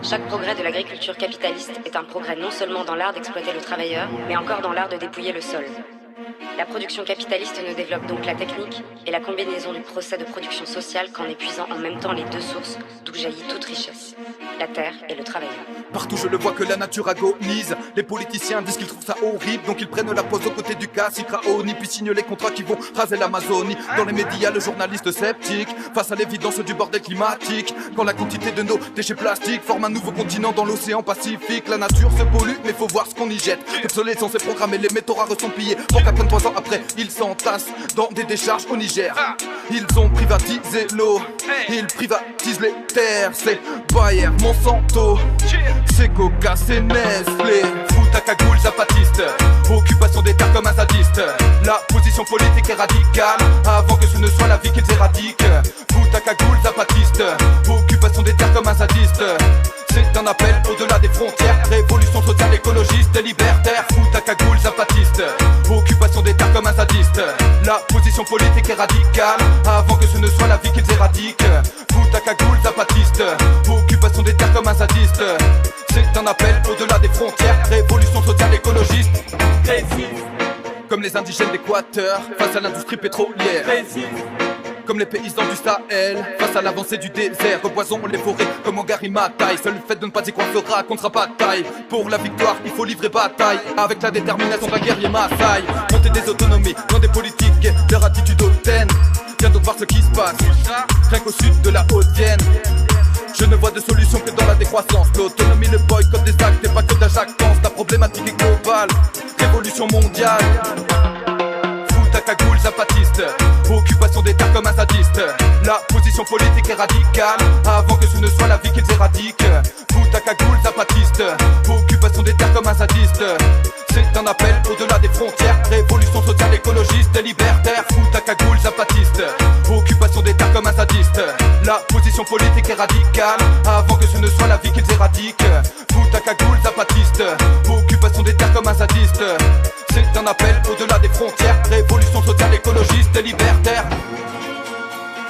Chaque progrès de l'agriculture capitaliste est un progrès non seulement dans l'art d'exploiter le travailleur, mais encore dans l'art de dépouiller le sol. La production capitaliste ne développe donc la technique et la combinaison du procès de production sociale qu'en épuisant en même temps les deux sources d'où jaillit toute richesse, la terre et le travailleur. Partout je le vois que la nature agonise. Les politiciens disent qu'ils trouvent ça horrible, donc ils prennent la pause aux côtés du cacique Raoni, puis signent les contrats qui vont raser l'Amazonie. Dans les médias, le journaliste sceptique face à l'évidence du bordel climatique. Quand la quantité de nos déchets plastiques forme un nouveau continent dans l'océan Pacifique. La nature se pollue, mais faut voir ce qu'on y jette. L'obsolescence est programmée, les métaux rares sont pillés. Pour qu'à 23 ans après, ils s'entassent dans des décharges au Niger. Ils ont privatisé l'eau, ils privatisent les terres. C'est Bayer, Monsanto, c'est Coca, c'est Nestlé. Fout ta cagoule zapatiste, occupation des terres comme un sadiste. La position politique est radicale, avant que ce ne soit la vie qu'ils éradiquent. Fout ta cagoule zapatiste, occupation des terres comme un sadiste. C'est un appel au-delà des frontières, révolution sociale, écologiste et libertaire. Fous ta cagoule zapatiste, occupation des terres comme un sadiste. La position politique est radicale, avant que ce ne soit la vie qu'ils éradiquent. Fous ta cagoule zapatiste, occupation des terres comme un sadiste. C'est un appel au-delà des frontières, révolution sociale, écologiste. Comme les indigènes d'Équateur, face à l'industrie pétrolière. Comme les paysans du Sahel, face à l'avancée du désert. Reboisons les forêts comme en Garimatai. Seul le fait de ne pas y croire fera contre-bataille. Pour la victoire, il faut livrer bataille, avec la détermination d'un guerrier Maasai. Monter des autonomies, dans des politiques et leur attitude hautaine. Viens donc voir ce qui se passe, rien qu'au sud de la Haute-Vienne. Je ne vois de solution que dans la décroissance. L'autonomie, le boycott des actes et pas que de la jactance. La problématique est globale, révolution mondiale. Ta cagoule zapatiste, occupation des terres comme un sadiste. La position politique est radicale, avant que ce ne soit la vie qu'ils éradiquent. Fous ta cagoule zapatiste, occupation des terres comme un sadiste. C'est un appel au-delà des frontières, révolution sociale, écologiste et libertaire. Fous ta cagoule zapatiste, occupation des terres comme un sadiste. La position politique est radicale, avant que ce ne soit la vie qu'ils éradiquent. Fous ta cagoule zapatiste, occupation des terres comme un sadiste. C'est un appel au-delà des frontières, révolution sociale, écologiste et libertaire.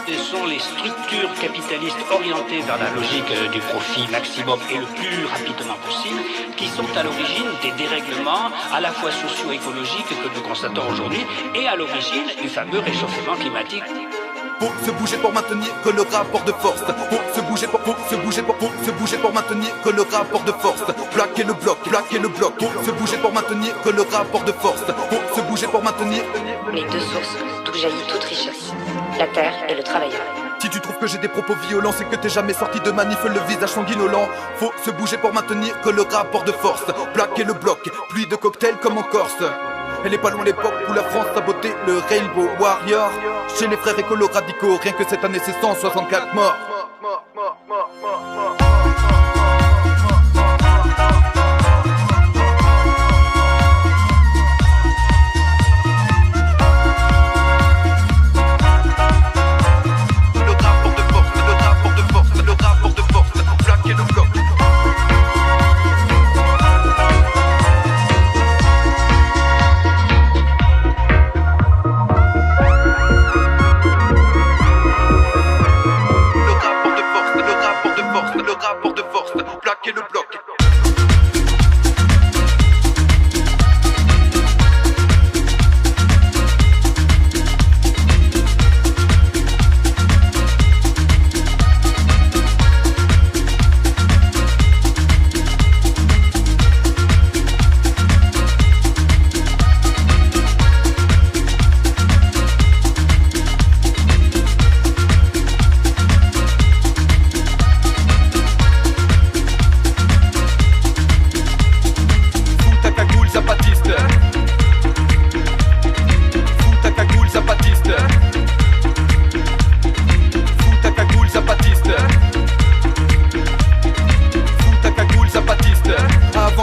Ce sont les structures capitalistes orientées vers la logique du profit maximum et le plus rapidement possible qui sont à l'origine des dérèglements à la fois socio-écologiques que nous constatons aujourd'hui et à l'origine du fameux réchauffement climatique. Faut se bouger pour maintenir que le rapport de force. Faut se bouger pour maintenir que le rapport de force. Plaquer le bloc. Faut se bouger pour maintenir que le rapport de force. Faut se bouger pour maintenir les deux sources d'où jaillit toute richesse, la terre et le travailleur. Si tu trouves que j'ai des propos violents, c'est que t'es jamais sorti de manif, le visage sanguinolent. Faut se bouger pour maintenir que le rapport de force. Plaquer le bloc, pluie de cocktails comme en Corse. Elle est pas loin l'époque où la France sabotait le Rainbow Warrior. Chez les frères écolos radicaux, rien que cette année c'est 164 morts. Plaquer le bloc.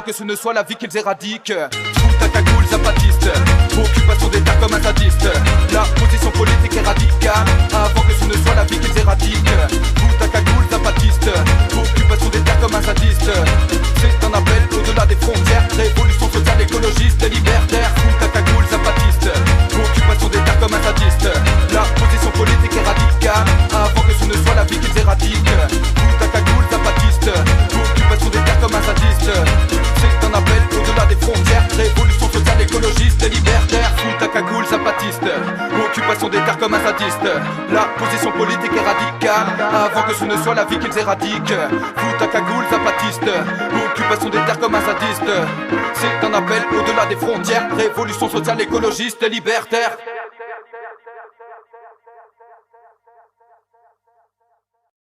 Que ce ne soit la vie qu'ils éradiquent. Fous ta cagoule zapatiste, occupation des terres comme un sadiste. La position politique est radicale, avant que ce ne soit la vie qu'ils éradiquent. Fous ta cagoule zapatiste, occupation des terres comme un sadiste. C'est un appel au-delà des frontières, révolution sociale, écologiste et libertaire. Fous ta cagoule zapatiste, occupation des terres comme un sadiste. La position politique est radicale, avant que ce ne soit la vie qu'ils éradiquent. Fous ta cagoule zapatiste, zapatiste. Occupation des terres comme un sadiste. La position politique est radicale avant que ce ne soit la vie qu'ils éradiquent. Fout à cagoule zapatiste. Occupation des terres comme un sadiste. C'est un appel au-delà des frontières. Révolution sociale, écologiste, libertaire.